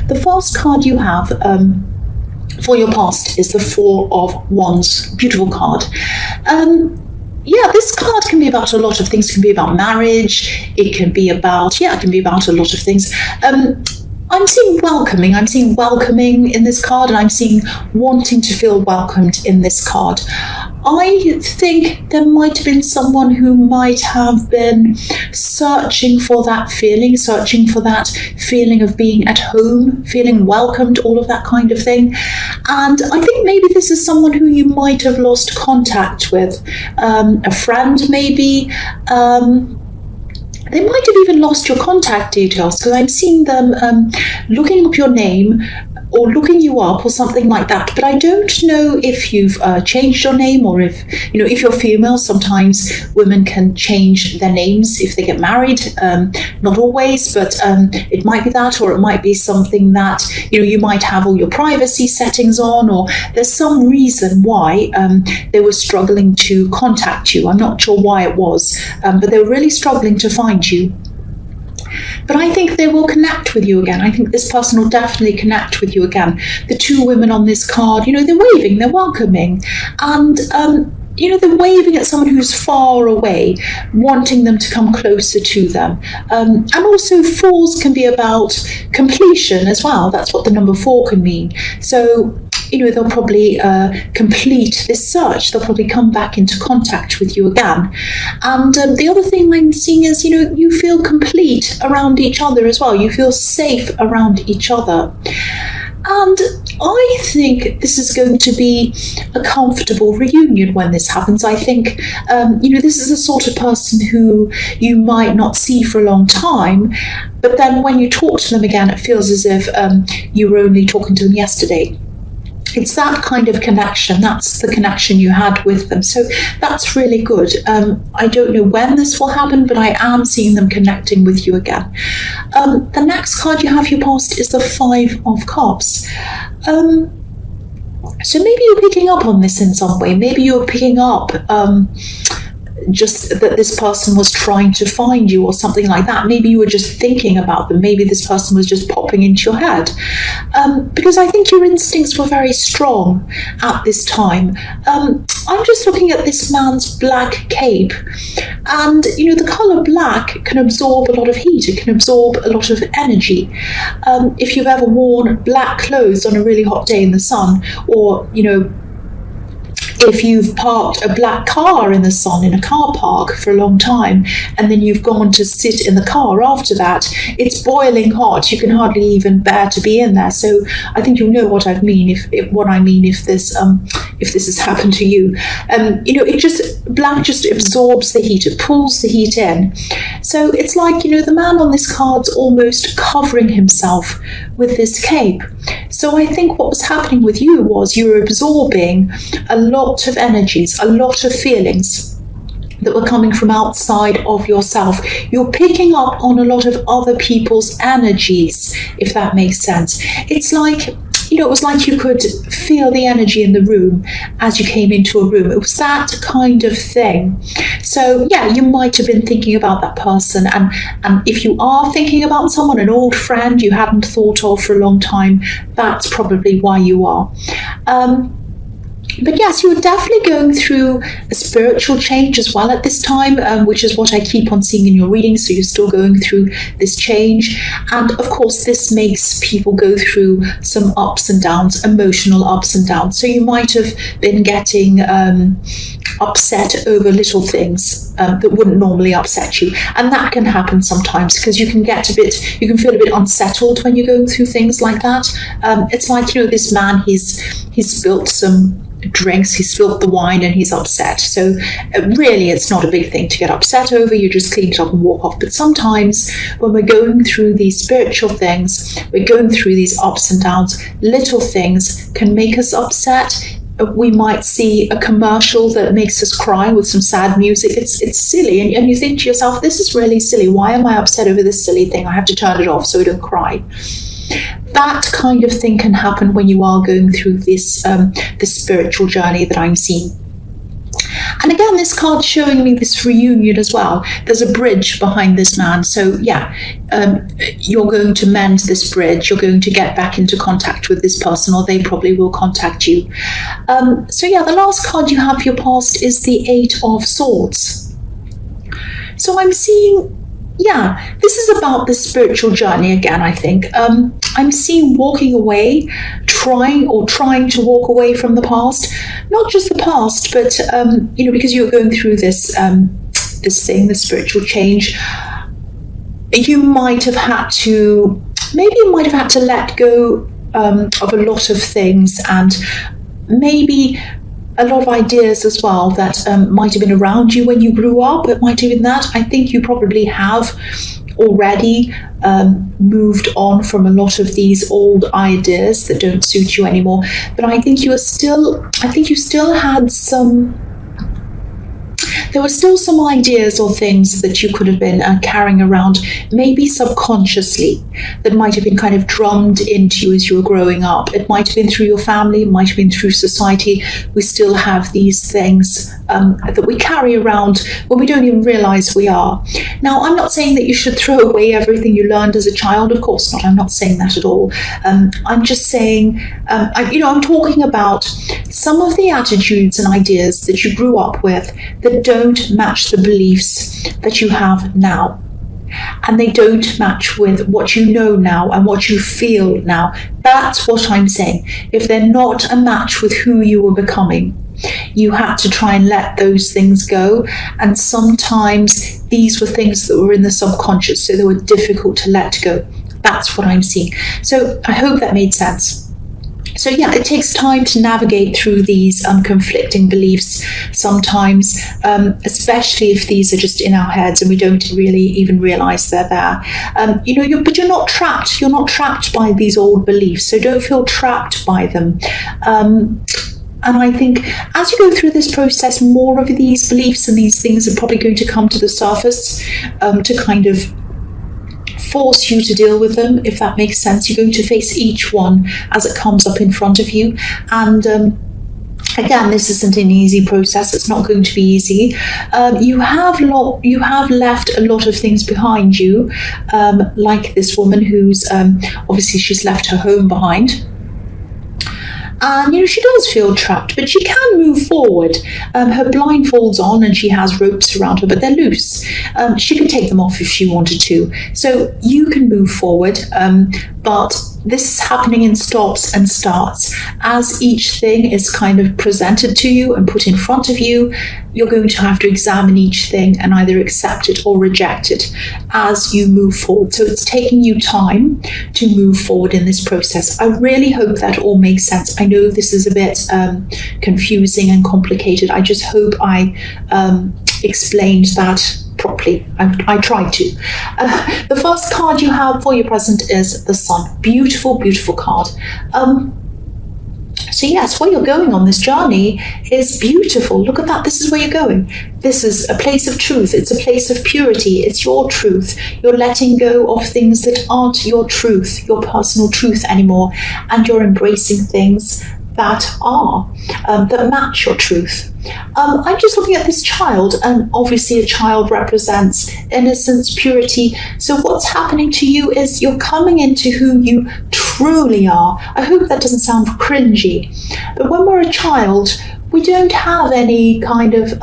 The first card you have for your past is the Four of Wands. Beautiful card. Yeah, this card can be about a lot of things. It can be about marriage. It can be about, it can be about a lot of things. I'm seeing welcoming. I'm seeing welcoming in this card, and I'm seeing wanting to feel welcomed in this card. I think there might have been someone who might have been searching for that feeling of being at home, feeling welcomed, all of that kind of thing. And I think maybe this is someone who you might have lost contact with, a friend maybe. They might have even lost your contact details, because I'm seeing them looking up your name or looking you up or something like that. But I don't know if you've changed your name, or if you're female, sometimes women can change their names if they get married. Not always, but it might be that, or it might be something that, you might have all your privacy settings on, or there's some reason why they were struggling to contact you. I'm not sure why it was, but they were really struggling to find you. But I think they will connect with you again. I think this person will definitely connect with you again. The two women on this card, they're waving, they're welcoming, and they're waving at someone who's far away, wanting them to come closer to them. And also, fours can be about completion as well. That's what the number 4 can mean. So, they'll probably complete this search. They'll probably come back into contact with you again. And the other thing I'm seeing is, you feel complete around each other as well. You feel safe around each other. And I think this is going to be a comfortable reunion when this happens. I think, this is the sort of person who you might not see for a long time, but then when you talk to them again, it feels as if you were only talking to them yesterday. It's that kind of connection. That's the connection you had with them. So that's really good. I don't know when this will happen, but I am seeing them connecting with you again. The next card you have your past is the 5 of Cups. So maybe you're picking up on this in some way. Maybe you're picking up just that this person was trying to find you or something like that. Maybe you were just thinking about them. Maybe this person was just popping into your head. Because I think your instincts were very strong at this time. I'm just looking at this man's black cape, and the color black can absorb a lot of heat. It can absorb a lot of energy. If you've ever worn black clothes on a really hot day in the sun, or if you've parked a black car in the sun in a car park for a long time, and then you've gone to sit in the car after that, it's boiling hot. You can hardly even bear to be in there. So I think you'll know what I mean if this has happened to you. Black just absorbs the heat. It pulls the heat in. So it's like, the man on this card's almost covering himself with this cape. So I think what was happening with you was you were absorbing a lot of energies, a lot of feelings that were coming from outside of yourself. You're picking up on a lot of other people's energies, if that makes sense. It's like, it was like you could feel the energy in the room as you came into a room. It was that kind of thing. So yeah, you might have been thinking about that person. And if you are thinking about someone, an old friend you hadn't thought of for a long time, that's probably why you are. But yes, you're definitely going through a spiritual change as well at this time, which is what I keep on seeing in your readings. So you're still going through this change. And of course, this makes people go through some ups and downs, emotional ups and downs. So you might have been getting upset over little things that wouldn't normally upset you. And that can happen sometimes, because you can feel a bit unsettled when you're going through things like that. It's like, this man, he's spilt some drinks, he spilled the wine, and he's upset. So really, it's not a big thing to get upset over. You just clean it up and walk off. But sometimes when we're going through these spiritual things, we're going through these ups and downs, little things can make us upset. We might see a commercial that makes us cry with some sad music. It's silly, and you think to yourself, this is really silly. Why am I upset over this silly thing? I have to turn it off so I don't cry. That kind of thing can happen when you are going through this spiritual journey that I'm seeing. And again, this card's showing me this reunion as well. There's a bridge behind this man. So yeah, you're going to mend this bridge. You're going to get back into contact with this person, or they probably will contact you. So yeah, the last card you have for your past is the Eight of Swords. So I'm seeing, yeah, this is about the spiritual journey again, I think. I'm seeing walking away, trying to walk away from the past. Not just the past, but, because you're going through this thing, the spiritual change, you might have had to let go of a lot of things, and maybe a lot of ideas as well that might have been around you when you grew up. It might have been that. I think you probably have already moved on from a lot of these old ideas that don't suit you anymore. But I think you still had some. There were still some ideas or things that you could have been carrying around, maybe subconsciously, that might have been kind of drummed into you as you were growing up. It might have been through your family, it might have been through society. We still have these things that we carry around when we don't even realize we are. Now, I'm not saying that you should throw away everything you learned as a child. Of course not. I'm not saying that at all. I'm just saying, I'm talking about some of the attitudes and ideas that you grew up with that don't match the beliefs that you have now. And they don't match with what you know now and what you feel now. That's what I'm saying. If they're not a match with who you were becoming, you had to try and let those things go. And sometimes these were things that were in the subconscious, so they were difficult to let go. That's what I'm seeing. So I hope that made sense. So yeah, it takes time to navigate through these conflicting beliefs sometimes, especially if these are just in our heads and we don't really even realize they're there. But you're not trapped. You're not trapped by these old beliefs, so don't feel trapped by them. And I think as you go through this process, more of these beliefs and these things are probably going to come to the surface to kind of force you to deal with them, if that makes sense. You're going to face each one as it comes up in front of you. And again, this isn't an easy process. It's not going to be easy. You have left a lot of things behind you, like this woman who's obviously she's left her home behind. And she does feel trapped, but she can move forward. Her blindfold's on and she has ropes around her, but they're loose. She could take them off if she wanted to. So you can move forward, but this is happening in stops and starts. As each thing is kind of presented to you and put in front of you, you're going to have to examine each thing and either accept it or reject it as you move forward. So it's taking you time to move forward in this process. I really hope that all makes sense. I know this is a bit confusing and complicated. I just hope I explained that properly. I tried to. The first card you have for your present is the Sun. Beautiful, beautiful card. So yes, where you're going on this journey is beautiful. Look at that. This is where you're going. This is a place of truth. It's a place of purity. It's your truth. You're letting go of things that aren't your truth, your personal truth anymore, and you're embracing things that are, that match your truth. I'm just looking at this child, and obviously a child represents innocence, purity. So what's happening to you is you're coming into who you truly are. I hope that doesn't sound cringy, but when we're a child, we don't have any kind of,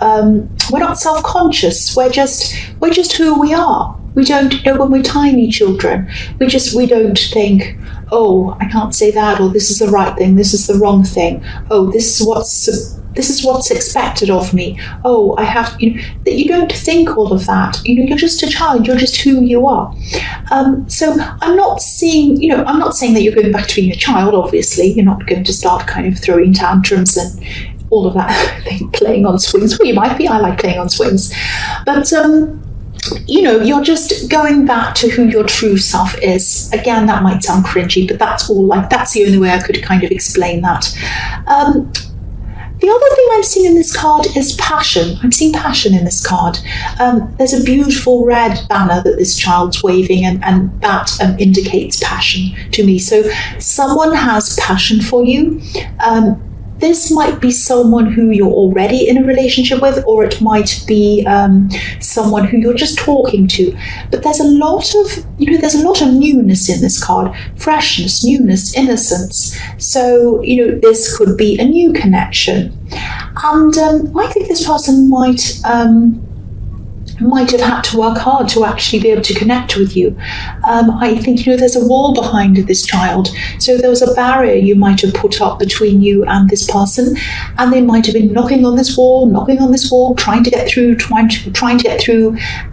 we're not self-conscious. We're just who we are. We don't, when we're tiny children, we don't think, oh, I can't say that, or this is the right thing, this is the wrong thing. Oh, this is what's expected of me. Oh, I have, that you don't think all of that. You're just a child. You're just who you are. So I'm not saying that you're going back to being a child. Obviously, you're not going to start kind of throwing tantrums and all of that thing, playing on swings. Well, you might be. I like playing on swings, but you're just going back to who your true self is. Again, that might sound cringy, but that's the only way I could kind of explain that. The other thing I'm seeing in this card is passion. I'm seeing passion in this card. There's a beautiful red banner that this child's waving, and that indicates passion to me. So someone has passion for you. this might be someone who you're already in a relationship with, or it might be someone who you're just talking to. But there's a lot of, there's a lot of newness in this card. Freshness, newness, innocence. So, this could be a new connection. And I think this person might have had to work hard to actually be able to connect with you. I think, there's a wall behind this child. So there was a barrier you might have put up between you and this person, and they might have been knocking on this wall, trying to get through,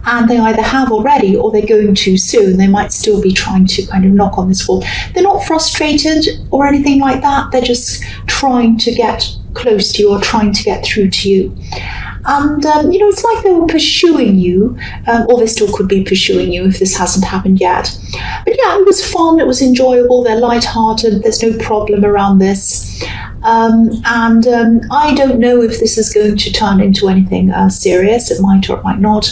and they either have already or they're going to soon. They might still be trying to kind of knock on this wall. They're not frustrated or anything like that. They're just trying to get close to you or trying to get through to you. And, it's like they were pursuing you, or they still could be pursuing you if this hasn't happened yet. But yeah, it was fun, it was enjoyable, they're lighthearted, there's no problem around this. I don't know if this is going to turn into anything serious. It might or it might not.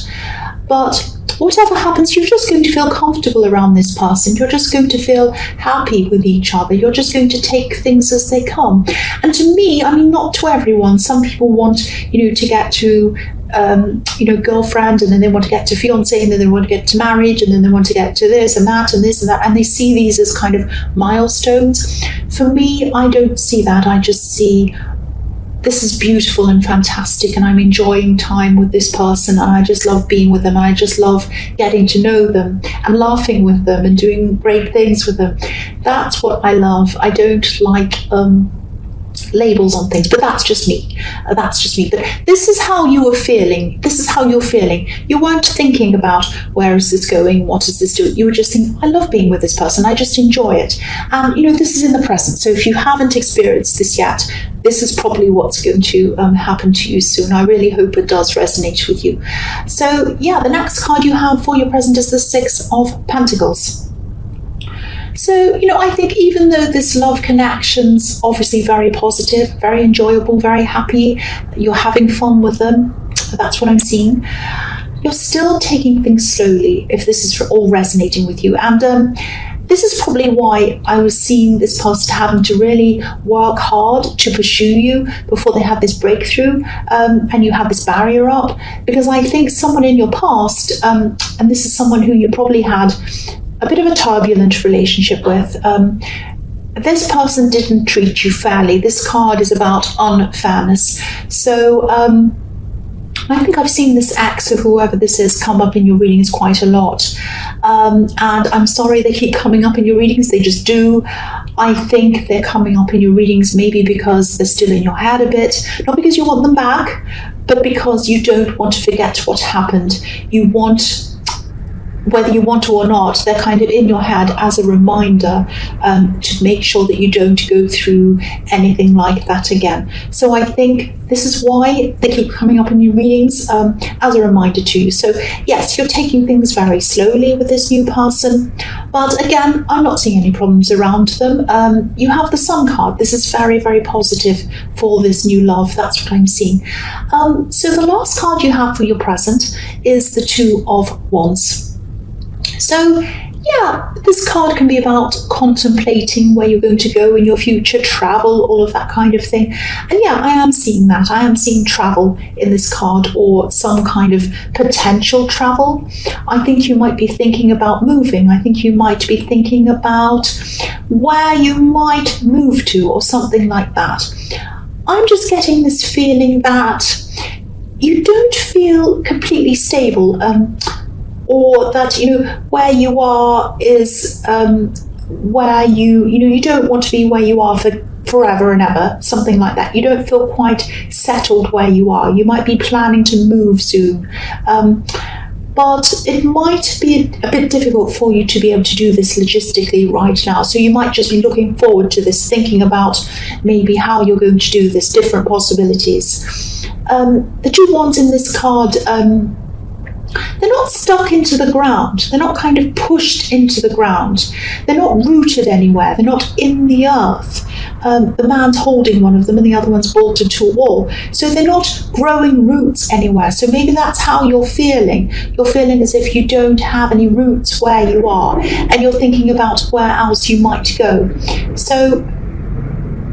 But whatever happens, you're just going to feel comfortable around this person. You're just going to feel happy with each other. You're just going to take things as they come. And to me, not to everyone. Some people want, to get to, girlfriend, and then they want to get to fiance, and then they want to get to marriage, and then they want to get to this and that and this and that. And they see these as kind of milestones. For me, I don't see that. I just see, this is beautiful and fantastic, and I'm enjoying time with this person, and I just love being with them, and I just love getting to know them and laughing with them and doing great things with them. That's what I love. I don't like labels on things, but that's just me. But this is how you were feeling. This is how you're feeling. You weren't thinking about, where is this going? What is this doing? You were just thinking, I love being with this person. I just enjoy it. And, this is in the present. So if you haven't experienced this yet, this is probably what's going to happen to you soon. I really hope it does resonate with you. So yeah, the next card you have for your present is the Six of Pentacles. So, I think even though this love connection's obviously very positive, very enjoyable, very happy, you're having fun with them, that's what I'm seeing, you're still taking things slowly if this is all resonating with you. And this is probably why I was seeing this person having to really work hard to pursue you before they had this breakthrough, and you have this barrier up. Because I think someone in your past, and this is someone who you probably had a bit of a turbulent relationship with, this person didn't treat you fairly. This card is about unfairness. So I think I've seen this ex, or whoever this is, come up in your readings quite a lot. And I'm sorry they keep coming up in your readings. They just do. I think they're coming up in your readings maybe because they're still in your head a bit. Not because you want them back, but because you don't want to forget what happened. You want, whether you want to or not, they're kind of in your head as a reminder to make sure that you don't go through anything like that again. So I think this is why they keep coming up in your readings, as a reminder to you. So yes, you're taking things very slowly with this new person, but again, I'm not seeing any problems around them. You have the Sun card. This is very, very positive for this new love. That's what I'm seeing. So the last card you have for your present is the Two of Wands. So yeah, this card can be about contemplating where you're going to go in your future, travel, all of that kind of thing. And yeah, I am seeing that. I am seeing travel in this card, or some kind of potential travel. I think you might be thinking about moving. I think you might be thinking about where you might move to, or something like that. I'm just getting this feeling that you don't feel completely stable, or that, where you are is where you don't want to be where you are for forever and ever, something like that. You don't feel quite settled where you are. You might be planning to move soon. But it might be a bit difficult for you to be able to do this logistically right now. So you might just be looking forward to this, thinking about maybe how you're going to do this, different possibilities. The Two Wands in this card, they're not stuck into the ground. They're not kind of pushed into the ground. They're not rooted anywhere. They're not in the earth. The man's holding one of them and the other one's bolted to a wall. So they're not growing roots anywhere. So maybe that's how you're feeling. You're feeling as if you don't have any roots where you are, and you're thinking about where else you might go. So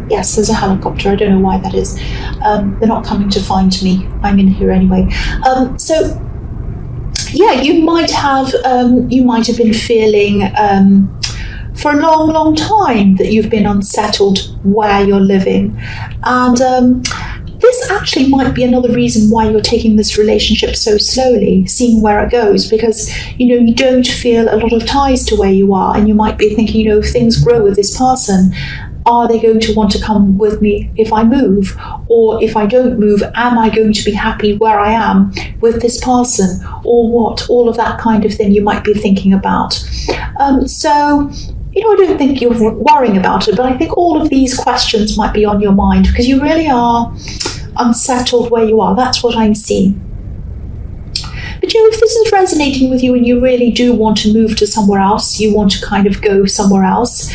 Yes, there's a helicopter. I don't know why that is. They're not coming to find me. I'm in here anyway. So yeah, you might have been feeling for a long, long time that you've been unsettled where you're living, and this actually might be another reason why you're taking this relationship so slowly, seeing where it goes, because you don't feel a lot of ties to where you are, and you might be thinking, if things grow with this person, are they going to want to come with me if I move? Or if I don't move, am I going to be happy where I am with this person? Or what? All of that kind of thing you might be thinking about. So I don't think you're worrying about it, but I think all of these questions might be on your mind because you really are unsettled where you are. That's what I'm seeing. But if this is resonating with you and you really do want to move to somewhere else, you want to kind of go somewhere else,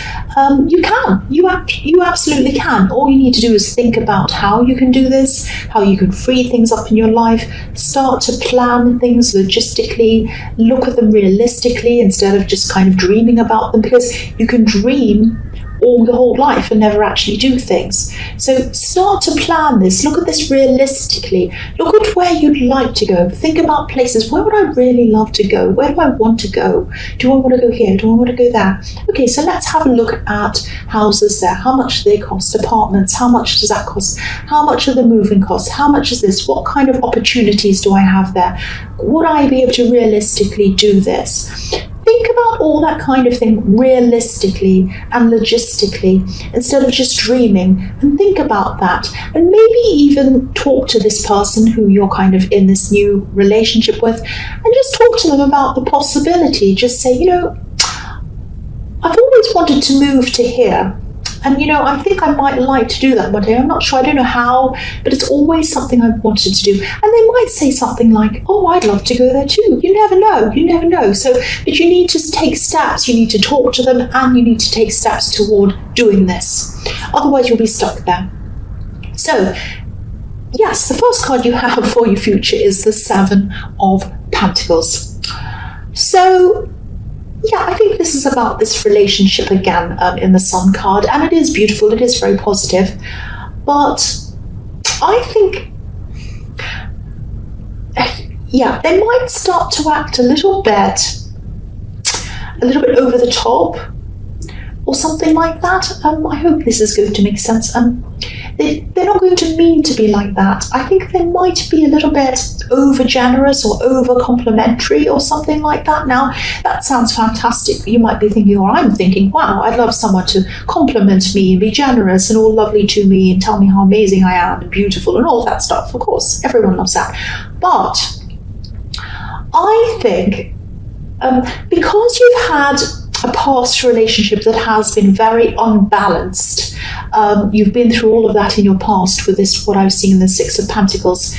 you can. You absolutely can. All you need to do is think about how you can do this, how you can free things up in your life, start to plan things logistically, look at them realistically instead of just kind of dreaming about them, because you can dream all the whole life and never actually do things. So start to plan this, look at this realistically, look at where you'd like to go, think about places. Where would I really love to go? Where do I want to go? Do I want to go here? Do I want to go there? Okay, so let's have a look at houses there. How much do they cost? Apartments, how much does that cost? How much are the moving costs? How much is this? What kind of opportunities do I have there? Would I be able to realistically do this? Think about all that kind of thing realistically and logistically instead of just dreaming, and think about that, and maybe even talk to this person who you're kind of in this new relationship with, and just talk to them about the possibility. Just say, I've always wanted to move to here, and I think I might like to do that one day. I'm not sure, I don't know how, but it's always something I've wanted to do. And they might say something like, oh, I'd love to go there too. You never know. So, but you need to take steps, you need to talk to them, and you need to take steps toward doing this. Otherwise you'll be stuck there. So yes, the first card you have for your future is the Seven of Pentacles. So yeah, I think this is about this relationship again in the Sun card, and it is beautiful, it is very positive, but I think, yeah, they might start to act a little bit over the top or something like that. I hope this is going to make sense. They're not going to mean to be like that. I think they might be a little bit over generous or over complimentary or something like that. Now, that sounds fantastic. You might be thinking, or I'm thinking, wow, I'd love someone to compliment me and be generous and all lovely to me and tell me how amazing I am and beautiful and all that stuff. Of course, everyone loves that. But I think because you've had a past relationship that has been very unbalanced, you've been through all of that in your past with this, what I've seen in the Six of Pentacles,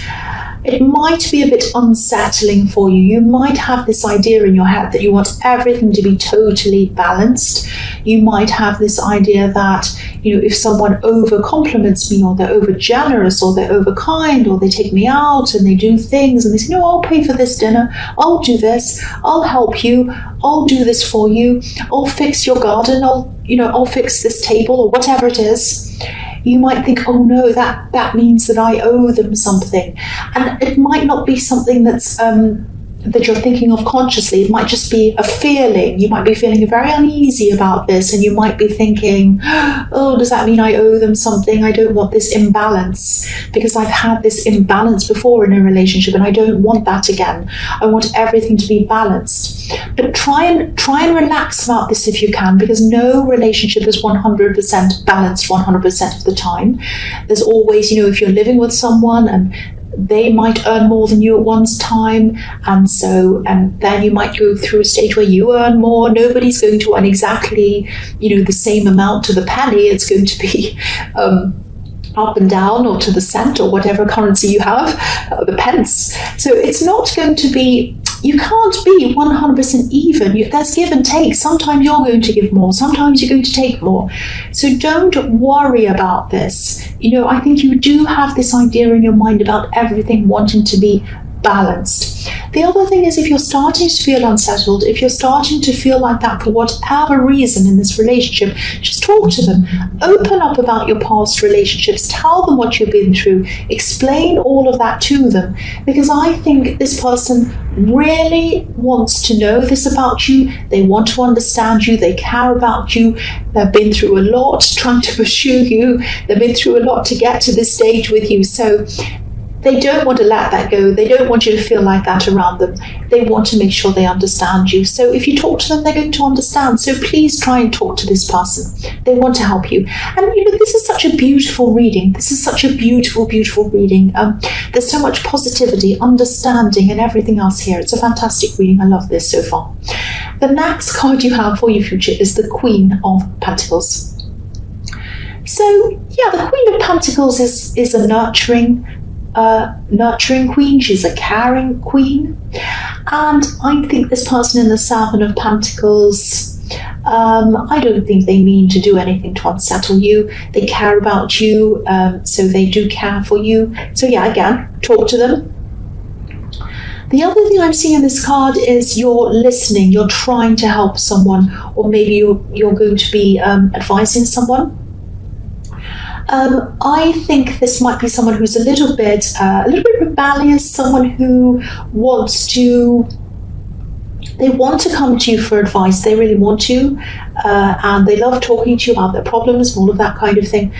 it might be a bit unsettling for you. You might have this idea in your head that you want everything to be totally balanced. You might have this idea that, if someone over compliments me, or they're over generous, or they're over kind, or they take me out and they do things and they say, no, I'll pay for this dinner, I'll do this, I'll help you, I'll do this for you, I'll fix your garden, I'll fix this table, or whatever it is. You might think, oh no, that means that I owe them something. And it might not be something that's that you're thinking of consciously. It might just be a feeling. You might be feeling very uneasy about this, and you might be thinking, oh, does that mean I owe them something? I don't want this imbalance, because I've had this imbalance before in a relationship and I don't want that again. I want everything to be balanced. But try and relax about this if you can, because no relationship is 100% balanced 100% of the time. There's always, if you're living with someone and they might earn more than you at one time, and then you might go through a stage where you earn more. Nobody's going to earn exactly, the same amount to the penny. It's going to be up and down, or to the cent, or whatever currency you have, the pence. So it's not going to be, you can't be 100% even. There's give and take. Sometimes you're going to give more, sometimes you're going to take more. So don't worry about this. I think you do have this idea in your mind about everything wanting to be balanced. The other thing is, if you're starting to feel unsettled, if you're starting to feel like that for whatever reason in this relationship, just talk to them. Open up about your past relationships. Tell them what you've been through. Explain all of that to them, because I think this person really wants to know this about you. They want to understand you. They care about you. They've been through a lot trying to pursue you. They've been through a lot to get to this stage with you. So they don't want to let that go. They don't want you to feel like that around them. They want to make sure they understand you. So if you talk to them, they're going to understand. So please try and talk to this person. They want to help you. And this is such a beautiful reading. This is such a beautiful, beautiful reading. There's so much positivity, understanding, and everything else here. It's a fantastic reading. I love this so far. The next card you have for your future is the Queen of Pentacles. So yeah, the Queen of Pentacles is a nurturing queen. She's a caring queen, and I think this person in the Seven of Pentacles, I don't think they mean to do anything to unsettle you. They care about you, so they do care for you. So yeah, again, talk to them. The other thing I'm seeing in this card is you're listening, you're trying to help someone, or maybe you're going to be advising someone. I think this might be someone who's a little bit rebellious, someone who they want to come to you for advice. They really want to, and they love talking to you about their problems and all of that kind of thing.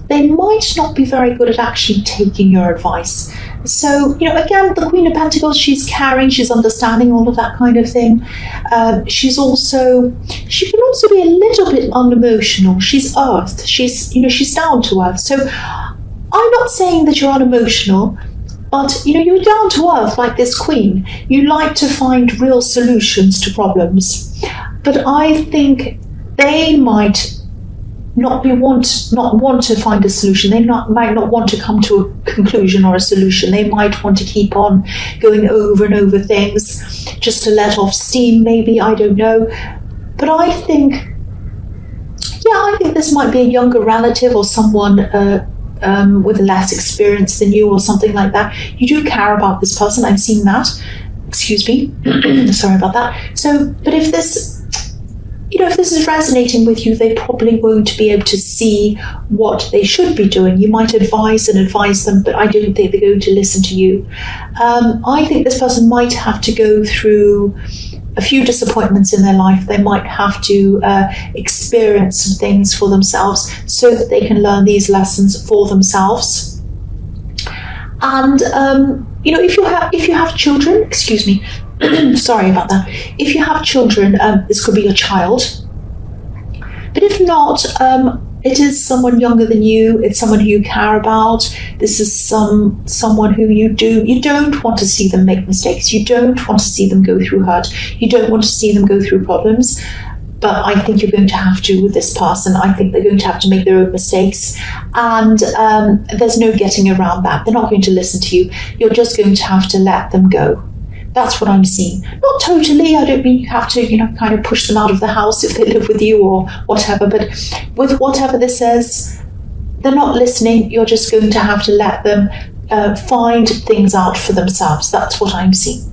They might not be very good at actually taking your advice. So, again, the Queen of Pentacles, she's caring, she's understanding, all of that kind of thing. She can also be a little bit unemotional. She's earth. She's down to earth. So I'm not saying that you're unemotional, but, you're down to earth like this queen. You like to find real solutions to problems. But I think they might not want to find a solution. They might not want to come to a conclusion or a solution. They might want to keep on going over and over things just to let off steam, maybe. I don't know. But I think this might be a younger relative or someone with less experience than you or something like that. You do care about this person. I'm seeing that. Excuse me. Sorry about that. So, but if this is resonating with you, they probably won't be able to see what they should be doing. You might advise them, but I don't think they're going to listen to you. I think this person might have to go through a few disappointments in their life. They might have to experience some things for themselves so that they can learn these lessons for themselves. And if you have children, excuse me, sorry about that. If you have children, this could be your child. But if not, it is someone younger than you. It's someone who you care about. This is someone who you don't want to see them make mistakes. You don't want to see them go through hurt. You don't want to see them go through problems. But I think you're going to have to with this person. I think they're going to have to make their own mistakes. And there's no getting around that. They're not going to listen to you. You're just going to have to let them go. That's what I'm seeing. Not totally. I don't mean you have to, kind of push them out of the house if they live with you or whatever. But with whatever this is, they're not listening. You're just going to have to let them find things out for themselves. That's what I'm seeing.